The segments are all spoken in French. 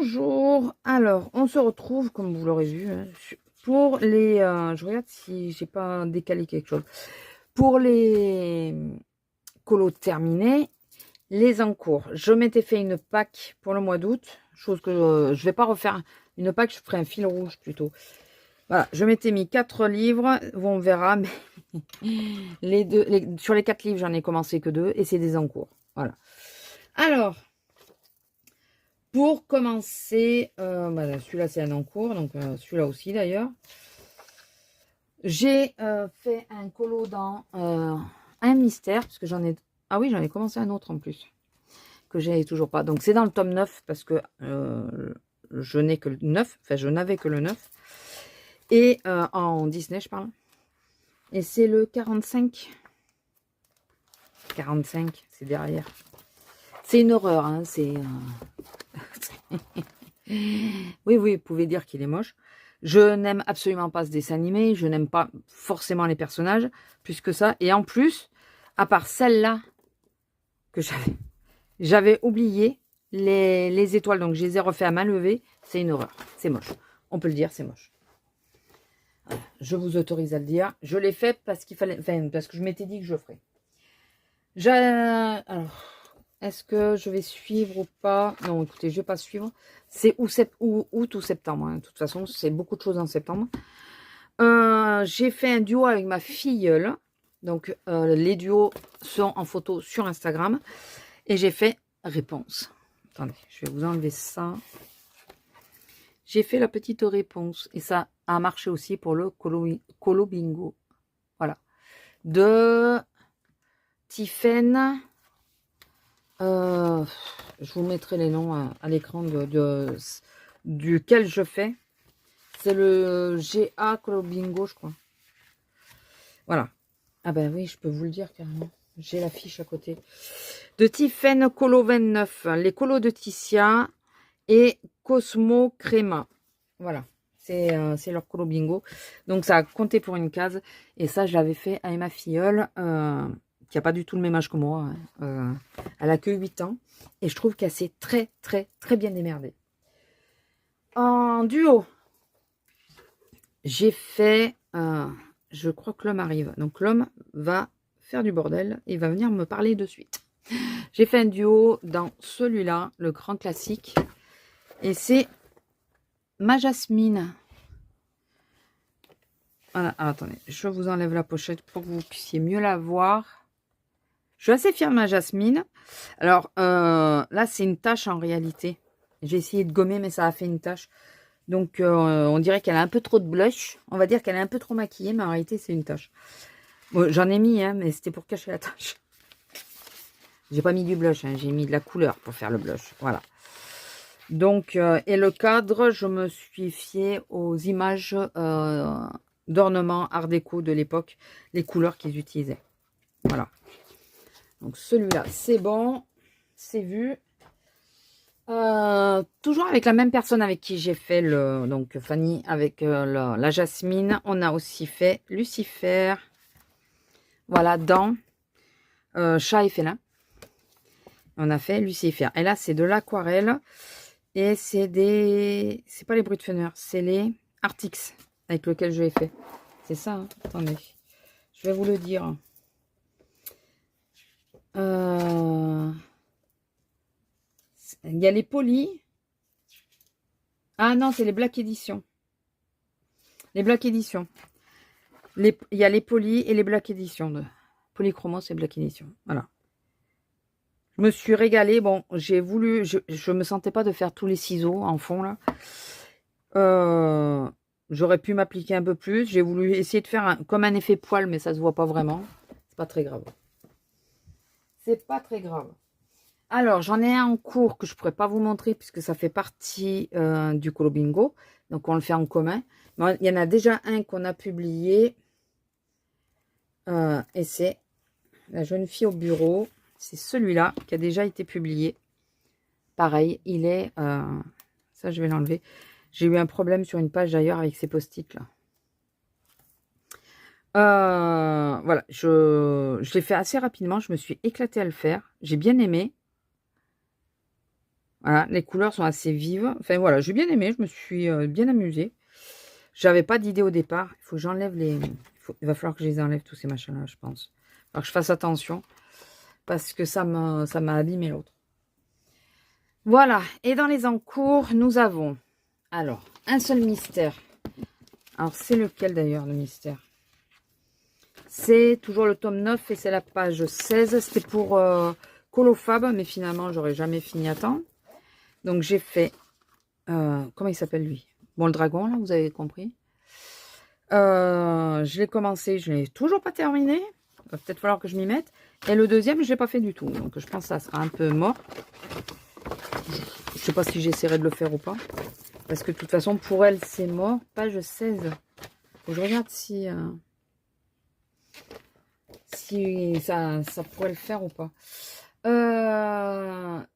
Bonjour, alors on se retrouve comme vous l'aurez vu hein, pour les je regarde si j'ai pas décalé quelque chose pour les colos terminés, les en cours. Je m'étais fait une pack pour le mois d'août, chose que je vais pas refaire une pack, je ferai un fil rouge plutôt. Voilà, je m'étais mis 4 livres, on verra, mais sur les 4 livres j'en ai commencé que 2 et c'est des en cours. Voilà, alors pour commencer, voilà, celui-là c'est un en cours, donc celui-là aussi d'ailleurs. J'ai fait un colo dans un mystère, parce que j'en ai... Ah oui, j'en ai commencé un autre en plus, que j'ai toujours pas. Donc c'est dans le tome 9, parce que je n'ai que le 9, enfin je n'avais que le 9. Et en Disney, je parle. Et c'est le 45. 45, c'est derrière. C'est une horreur, hein, c'est... Oui, oui, vous pouvez dire qu'il est moche. Je n'aime absolument pas ce dessin animé. Je n'aime pas forcément les personnages, plus que ça. Et en plus, à part celle-là, que j'avais oublié, les étoiles. Donc, je les ai refait à main levée. C'est une horreur. C'est moche. On peut le dire, c'est moche. Voilà. Je vous autorise à le dire. Je l'ai fait parce qu'il fallait... Enfin, parce que je m'étais dit que je le ferais. Alors... Est-ce que je vais suivre ou pas? Non, écoutez, je ne vais pas suivre. C'est août ou septembre. Hein. De toute façon, c'est beaucoup de choses en septembre. J'ai fait un duo avec ma filleule. Donc, les duos sont en photo sur Instagram. Et j'ai fait réponse. Attendez, je vais vous enlever ça. J'ai fait la petite réponse. Et ça a marché aussi pour le colo bingo. Voilà. De Tiffen. Je vous mettrai les noms à l'écran duquel je fais. C'est le GA Colo Bingo, je crois. Voilà. Ah ben oui, je peux vous le dire carrément. J'ai la fiche à côté. De Tiffen Colo 29. Les colos de Ticia et Cosmo Crema. Voilà. C'est leur Colo Bingo. Donc ça a compté pour une case. Et ça, je l'avais fait avec ma filleule. Qui n'a pas du tout le même âge que moi. Hein. Elle a que 8 ans. Et je trouve qu'elle s'est très, très, très bien démerdée. En duo, j'ai fait... je crois que l'homme arrive. Donc l'homme va faire du bordel. Et va venir me parler de suite. J'ai fait un duo dans celui-là, le grand classique. Et c'est ma Jasmine. Voilà, alors, attendez, je vous enlève la pochette pour que vous puissiez mieux la voir. Je suis assez fière de ma Jasmine. Alors, là, c'est une tache en réalité. J'ai essayé de gommer, mais ça a fait une tache. Donc, on dirait qu'elle a un peu trop de blush. On va dire qu'elle est un peu trop maquillée, mais en réalité, c'est une tache. Bon, j'en ai mis, hein, mais c'était pour cacher la tache. J'ai pas mis du blush, hein, j'ai mis de la couleur pour faire le blush. Voilà. Donc, et le cadre, je me suis fiée aux images d'ornements art déco de l'époque, les couleurs qu'ils utilisaient. Voilà. Donc celui-là, c'est bon, c'est vu. Toujours avec la même personne avec qui j'ai fait le... Donc Fanny avec la Jasmine. On a aussi fait Lucifer. Voilà, dans Chat et Félin. On a fait Lucifer. Et là, c'est de l'aquarelle. Et c'est des... C'est pas les Brut Funner, c'est les Artix avec lequel je l'ai fait. C'est ça, hein. Attendez. Je vais vous le dire. Il y a les polis. Ah non, c'est les Black Edition. Les Black Edition. Il y a les polis et les Black Edition. Polychromos et Black Edition. Voilà. Je me suis régalée. Bon, j'ai voulu... Je me sentais pas de faire tous les ciseaux en fond, là. J'aurais pu m'appliquer un peu plus. J'ai voulu essayer de faire comme un effet poil, mais ça se voit pas vraiment. C'est pas très grave. C'est pas très grave. Alors, j'en ai un en cours que je ne pourrais pas vous montrer puisque ça fait partie du Colo Bingo. Donc, on le fait en commun. Mais il y en a déjà un qu'on a publié. Et c'est La jeune fille au bureau. C'est celui-là qui a déjà été publié. Pareil, il est... ça, je vais l'enlever. J'ai eu un problème sur une page d'ailleurs avec ces post-it là. Voilà, je l'ai fait assez rapidement. Je me suis éclatée à le faire. J'ai bien aimé. Voilà, les couleurs sont assez vives. Enfin voilà, j'ai bien aimé, je me suis bien amusée. J'avais pas d'idée au départ. Il faut que j'enlève les... Il va falloir que je les enlève, tous ces machins-là, je pense. Il va falloir que je fasse attention. Parce que ça m'a abîmé l'autre. Voilà. Et dans les encours, nous avons... Alors, un seul mystère. Alors, c'est lequel d'ailleurs, le mystère? C'est toujours le tome 9 et c'est la page 16. C'était pour Colofab, mais finalement, j'aurais jamais fini à temps. Donc, j'ai fait... comment il s'appelle, lui? Bon, le dragon, là, vous avez compris. Je l'ai commencé, je l'ai toujours pas terminé. Il va peut-être falloir que je m'y mette. Et le deuxième, je l'ai pas fait du tout. Donc, je pense que ça sera un peu mort. Je sais pas si j'essaierai de le faire ou pas. Parce que de toute façon, pour elle, c'est mort. Page 16. Faut que je regarde si ça pourrait le faire ou pas.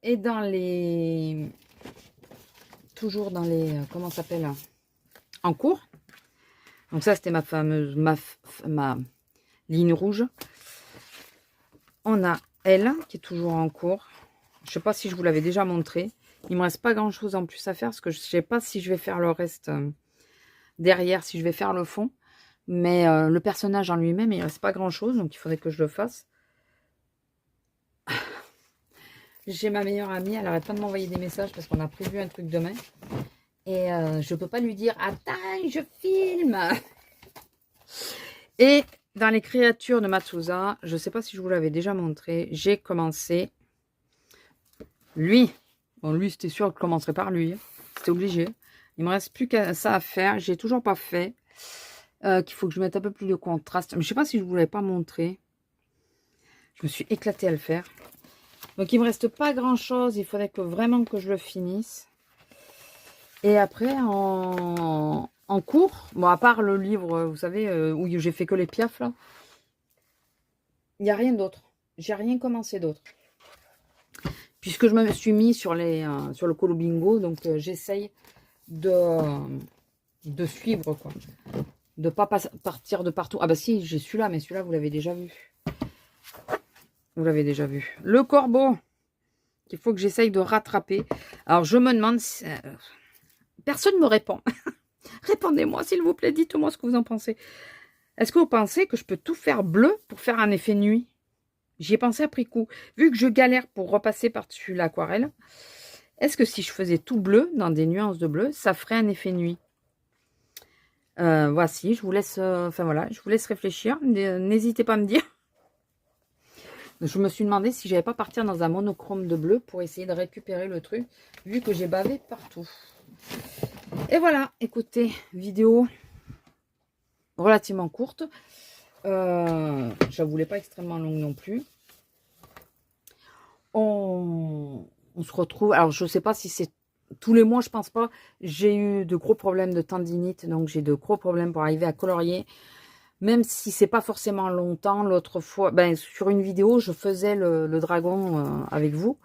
Et dans les... Toujours dans les... comment ça s'appelle? En cours. Donc ça, c'était ma fameuse... ma ligne rouge. On a elle, qui est toujours en cours. Je sais pas si je vous l'avais déjà montré. Il me reste pas grand chose en plus à faire. Parce que je sais pas si je vais faire le reste derrière. Si je vais faire le fond. Mais le personnage en lui-même, il reste pas grand chose. Donc il faudrait que je le fasse. J'ai ma meilleure amie. Elle arrête pas de m'envoyer des messages. Parce qu'on a prévu un truc demain. Et je peux pas lui dire, attends, je filme. Et dans les créatures de Matsuza, je sais pas si je vous l'avais déjà montré, j'ai commencé lui. Bon, lui, c'était sûr que je commencerais par lui. C'était obligé. Il me reste plus que ça à faire. J'ai toujours pas fait. Qu'il faut que je mette un peu plus de contraste. Mais je sais pas si je vous l'avais pas montré. Je me suis éclatée à le faire. Donc, il me reste pas grand chose. Il faudrait que vraiment que je le finisse. Et après, en cours, bon, à part le livre, vous savez, où j'ai fait que les piafs, là, il n'y a rien d'autre. J'ai rien commencé d'autre. Puisque je me suis mis sur le Colo Bingo, donc j'essaye de suivre, quoi. De pas partir de partout. Ah bah si, j'ai celui-là, mais celui-là, vous l'avez déjà vu. Vous l'avez déjà vu. Le corbeau, qu'il faut que j'essaye de rattraper. Alors, je me demande si... personne ne me répond. Répondez-moi, s'il vous plaît, dites-moi ce que vous en pensez. Est-ce que vous pensez que je peux tout faire bleu pour faire un effet nuit? J'y ai pensé après coup. Vu que je galère pour repasser par-dessus l'aquarelle, est-ce que si je faisais tout bleu, dans des nuances de bleu, ça ferait un effet nuit? Voici, je vous laisse, enfin voilà, je vous laisse réfléchir. N'hésitez pas à me dire. Je me suis demandé si j'allais pas partir dans un monochrome de bleu pour essayer de récupérer le truc, vu que j'ai bavé partout. Et voilà, écoutez, vidéo relativement courte. Je la voulais pas extrêmement longue non plus. On se retrouve. Alors, je sais pas si c'est tous les mois, je pense pas. J'ai eu de gros problèmes de tendinite, donc j'ai de gros problèmes pour arriver à colorier. Même si c'est pas forcément longtemps. L'autre fois, ben, sur une vidéo, je faisais le dragon avec vous.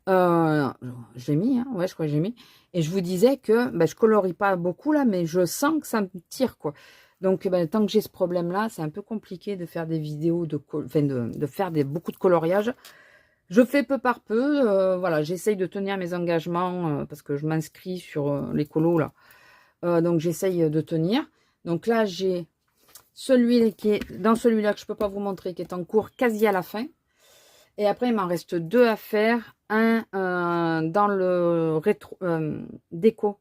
J'ai mis, hein, ouais, je crois que j'ai mis. Et je vous disais que ben, je colorie pas beaucoup là, mais je sens que ça me tire, quoi. Donc, ben, tant que j'ai ce problème-là, c'est un peu compliqué de faire des vidéos, enfin, de faire beaucoup de coloriage. Je fais peu par peu. Voilà, j'essaye de tenir mes engagements parce que je m'inscris sur les colos, là. Donc, j'essaye de tenir. Donc là, j'ai celui qui est dans celui-là que je peux pas vous montrer, qui est en cours quasi à la fin. Et après, il m'en reste deux à faire. Un dans le rétro déco.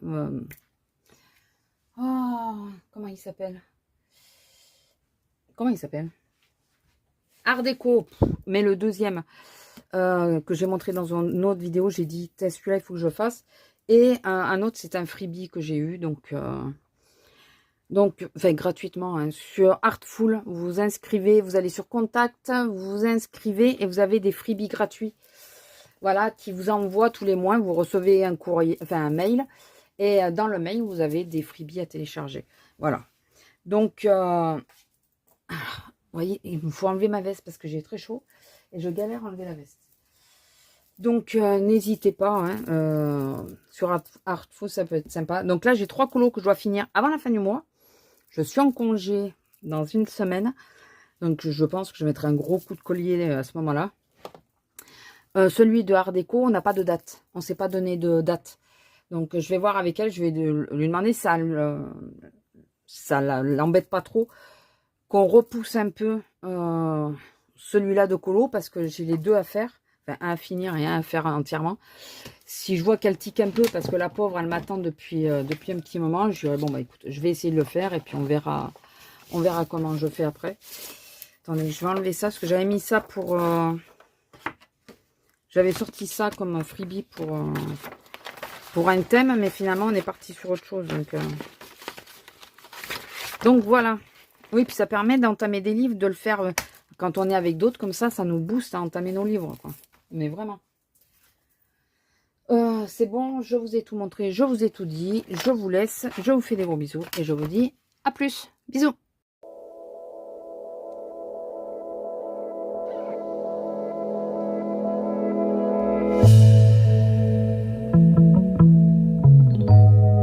Comment il s'appelle? Comment il s'appelle? Art déco. Mais le deuxième que j'ai montré dans une autre vidéo, j'ai dit, celui-là, il faut que je fasse. Et un autre, c'est un freebie que j'ai eu. Donc, enfin, gratuitement, hein, sur Artful, vous vous inscrivez, vous allez sur Contact, vous vous inscrivez et vous avez des freebies gratuits. Voilà, qui vous envoient tous les mois. Vous recevez un courrier, enfin un mail. Et dans le mail, vous avez des freebies à télécharger. Voilà. Donc, vous voyez, il me faut enlever ma veste parce que j'ai très chaud. Et je galère à enlever la veste. Donc, n'hésitez pas. Hein, sur Artful, ça peut être sympa. Donc là, j'ai 3 colos que je dois finir avant la fin du mois. Je suis en congé dans une semaine. Donc, je pense que je mettrai un gros coup de collier à ce moment-là. Celui de Art Déco, on n'a pas de date. On ne s'est pas donné de date. Donc, je vais voir avec elle. Je vais lui demander si ça l'embête pas trop. Qu'on repousse un peu celui-là de colo. Parce que j'ai les deux à faire. Enfin, un à finir et un à faire entièrement. Si je vois qu'elle tique un peu, parce que la pauvre, elle m'attend depuis un petit moment. Je dirais, bon, bah écoute, je vais essayer de le faire. Et puis, on verra comment je fais après. Attendez, je vais enlever ça. Parce que j'avais mis ça pour... J'avais sorti ça comme freebie pour un thème, mais finalement, on est parti sur autre chose. Donc voilà. Oui, puis ça permet d'entamer des livres, de le faire quand on est avec d'autres. Comme ça nous booste à entamer nos livres, quoi. Mais vraiment. C'est bon, je vous ai tout montré, je vous ai tout dit. Je vous laisse, je vous fais des gros bisous et je vous dis à plus. Bisous.